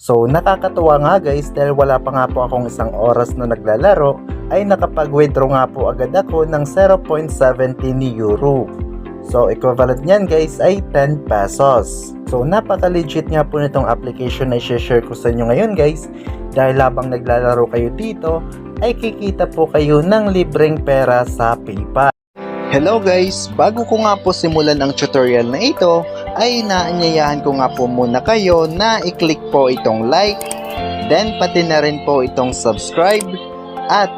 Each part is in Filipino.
So nakakatuwa nga guys dahil wala pa nga po akong isang oras na naglalaro ay nakapag-withdraw nga po agad ako ng 0.70 euro. So equivalent niyan guys ay 10 pesos. So napaka-legit nga po nitong application na i-share ko sa inyo ngayon guys, dahil habang naglalaro kayo dito ay kikita po kayo ng libreng pera sa PayPal. Hello guys! Bago ko nga po simulan ang tutorial na ito, ay inaanyayahan ko nga po muna kayo na i-click po itong like, then pati na rin po itong subscribe, at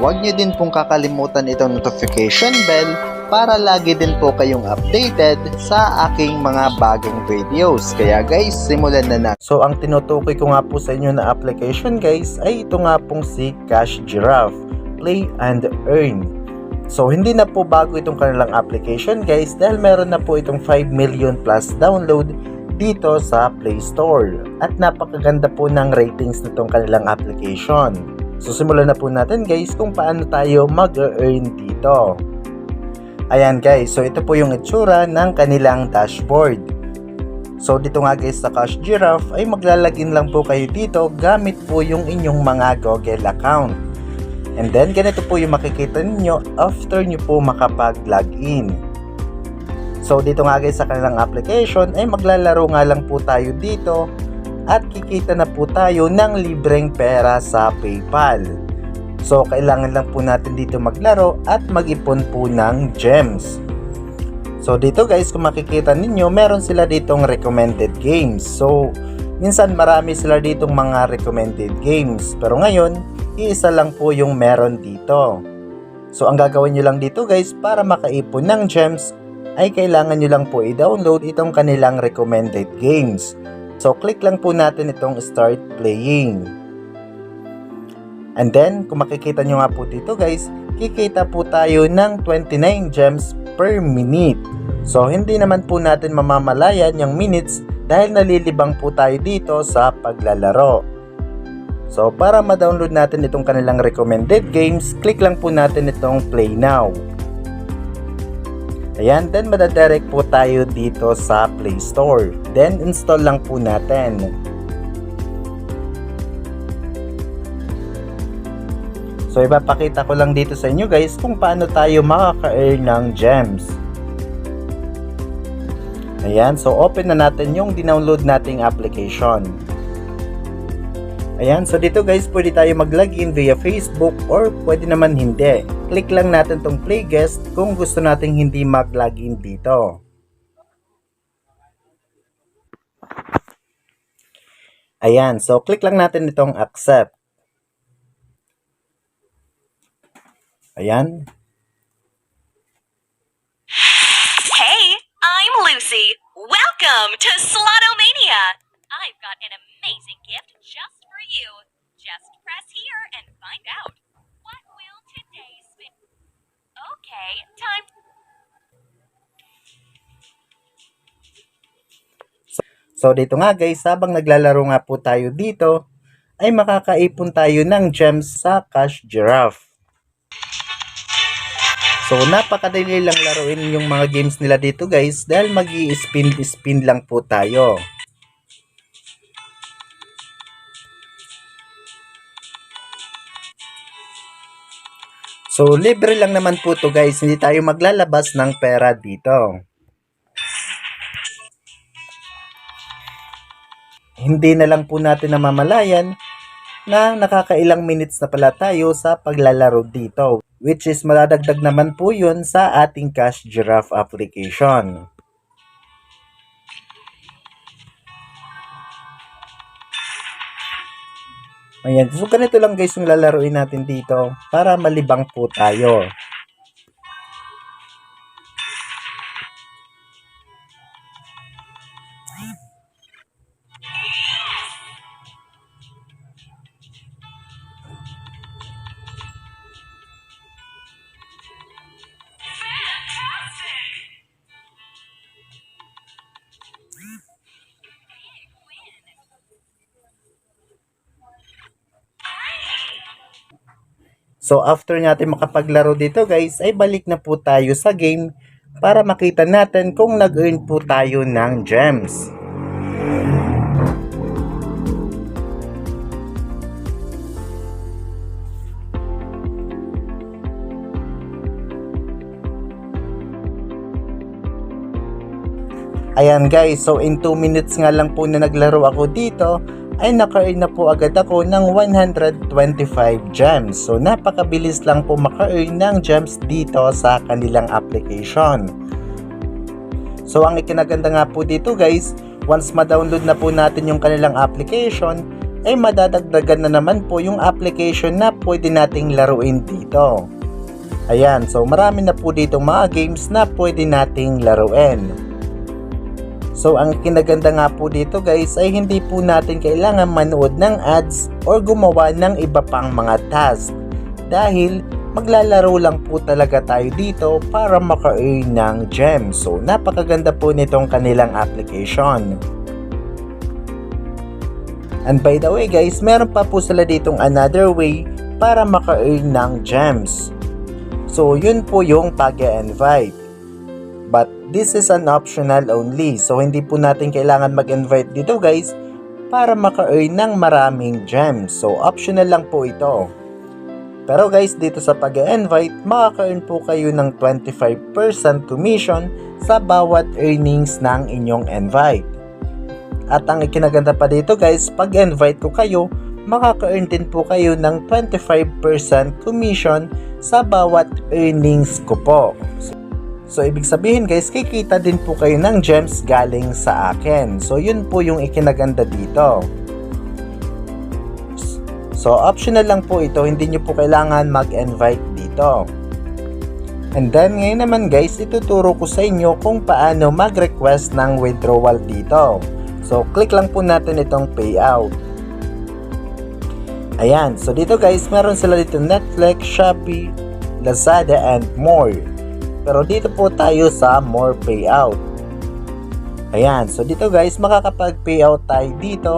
huwag nyo din pong kakalimutan itong notification bell para lagi din po kayong updated sa aking mga bagong videos. Kaya guys, simulan na natin. So ang tinutukoy ko nga po sa inyo na application guys ay ito nga pong si Cash Giraffe, Play and Earn. So hindi na po bago itong kanilang application guys dahil meron na po itong 5 million plus download dito sa Play Store. At napakaganda po ng ratings nitong kanilang application. So simulan na po natin guys kung paano tayo mag-earn dito. Ayan guys, so ito po yung itsura ng kanilang dashboard. So dito nga guys sa Cash Giraffe ay maglalagin lang po kayo dito gamit po yung inyong mga Google account. And then ganito po yung makikita ninyo after nyo po makapag-login. So dito nga guys sa kanilang application ay maglalaro nga lang po tayo dito at kikita na po tayo ng libreng pera sa PayPal. So kailangan lang po natin dito maglaro at mag-ipon po ng gems. So dito guys kung makikita ninyo meron sila ditong recommended games. So minsan marami sila ditong mga recommended games, pero ngayon iisa lang po yung meron dito. So ang gagawin nyo lang dito guys para makaipon ng gems ay kailangan nyo lang po i-download itong kanilang recommended games. So click lang po natin itong start playing. And then kung makikita nyo nga po dito guys, kikita po tayo ng 29 gems per minute. So hindi naman po natin mamamalayan yung minutes dahil nalilibang po tayo dito sa paglalaro. So para ma-download natin itong kanilang recommended games, click lang po natin itong play now. Ayan, then madadirect po tayo dito sa Play Store. Then install lang po natin. So ipapakita ko lang dito sa inyo guys kung paano tayo makaka-earn ng gems. Ayan, so open na natin yung dinownload nating application. Ayan, so dito guys, pwede tayo mag-login via Facebook or pwede naman hindi. Click lang natin tong play guest kung gusto nating hindi mag-login dito. Ayan, so click lang natin itong accept. Ayan. Hey, I'm Lucy. Welcome to Slotomania. I've got an amazing gift just for you. Just press here and find out. What will today's spin? Okay, time. So dito nga guys, habang naglalaro nga po tayo dito, ay makakaipon tayo ng gems sa Cash Giraffe. So napakadali lang laruin yung mga games nila dito guys dahil mag-i-spin lang po tayo. So libre lang naman po to guys, hindi tayo maglalabas ng pera dito. Hindi na lang po natin namamalayan na nakakailang minutes na pala tayo sa paglalaro dito, which is madadagdag naman po yun sa ating Cash Giraffe application. Ayan, so ganito lang guys yung lalaruin natin dito para malibang po tayo. So after natin makapaglaro dito guys, ay balik na po tayo sa game para makita natin kung nag-earn po tayo ng gems. Ayan guys, so in 2 minutes nga lang po na naglaro ako dito, ay naka-earn na po agad ako ng 125 gems. So napakabilis lang po maka-earn ng gems dito sa kanilang application. So ang ikinaganda nga po dito guys, once ma-download na po natin yung kanilang application, ay madadagdagan na naman po yung application na pwede nating laruin dito. Ayan, so marami na po dito mga games na pwede nating laruin. So ang kinaganda nga po dito guys ay hindi po natin kailangan manood ng ads or gumawa ng iba pang mga task, dahil maglalaro lang po talaga tayo dito para maka-earn ng gems. So napakaganda po nitong kanilang application. And by the way guys, meron pa po sila ditong another way para maka-earn ng gems. So yun po yung pag-invite. But this is an optional only. So hindi po natin kailangan mag-invite dito guys para maka-earn ng maraming gems. So optional lang po ito. Pero guys, dito sa pag-invite, makaka-earn po kayo ng 25% commission sa bawat earnings ng inyong invite. At ang ikinaganda pa dito guys, pag-invite ko kayo, makaka-earn din po kayo ng 25% commission sa bawat earnings ko po. So ibig sabihin guys, kikita din po kayo ng gems galing sa akin. So yun po yung ikinaganda dito. So optional lang po ito, hindi nyo po kailangan mag-invite dito. And then ngayon naman guys, ituturo ko sa inyo kung paano mag-request ng withdrawal dito. So click lang po natin itong payout. Ayan, so dito guys, meron sila dito Netflix, Shopee, Lazada and more. Pero dito po tayo sa more payout. Ayan, so dito guys, makakapag-payout tayo dito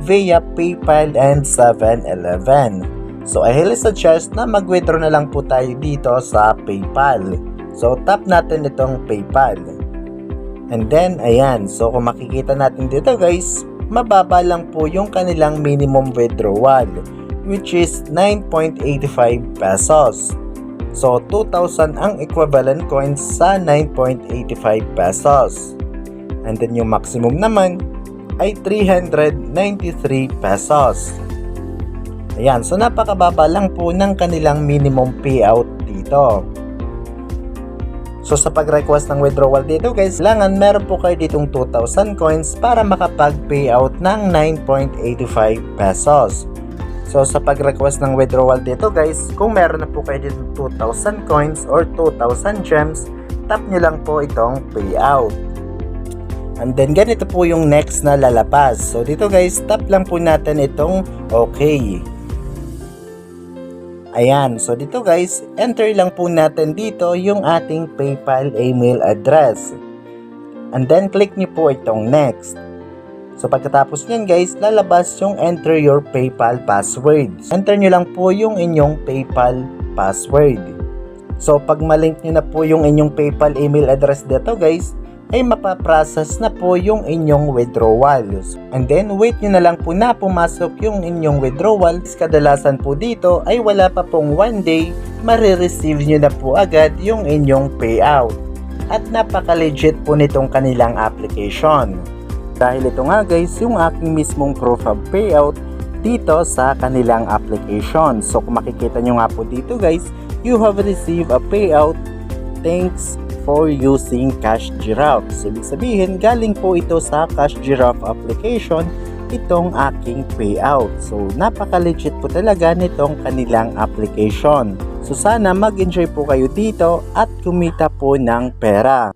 via PayPal and 7-Eleven. So I highly suggest na mag-withdraw na lang po tayo dito sa PayPal. So tap natin itong PayPal. And then ayan, so kung makikita natin dito guys, mababa lang po yung kanilang minimum withdrawal, which is 9.85 pesos. So 2,000 ang equivalent coins sa 9.85 pesos. And then yung maximum naman ay 393 pesos. Ayan, so napakababa lang po ng kanilang minimum payout dito. So sa pag-request ng withdrawal dito guys, kailangan meron po kayo ditong 2,000 coins para makapag-payout ng 9.85 pesos. So sa pag-request ng withdrawal dito guys, kung meron na po kayo dito 2,000 coins or 2,000 gems, tap nyo lang po itong payout. And then ganito po yung next na lalabas. So dito guys, tap lang po natin itong okay. Ayan, so dito guys, enter lang po natin dito yung ating PayPal email address. And then click nyo po itong next. So pagkatapos nyan guys, lalabas yung enter your PayPal password. Enter nyo lang po yung inyong PayPal password. So pag malink nyo na po yung inyong PayPal email address dito guys, ay mapaprocess na po yung inyong withdrawals. And then wait nyo na lang po na pumasok yung inyong withdrawals. Kadalasan po dito ay wala pa pong 1 day, marireceive nyo na po agad yung inyong payout. At napaka-legit po nitong kanilang application. Dahil ito nga guys, yung aking mismong proof of payout dito sa kanilang application. So kung makikita nyo nga po dito guys, you have received a payout thanks for using Cash Giraffe. So ibig sabihin, galing po ito sa Cash Giraffe application itong aking payout. So napaka-legit po talaga nitong kanilang application. So sana mag-enjoy po kayo dito at kumita po ng pera.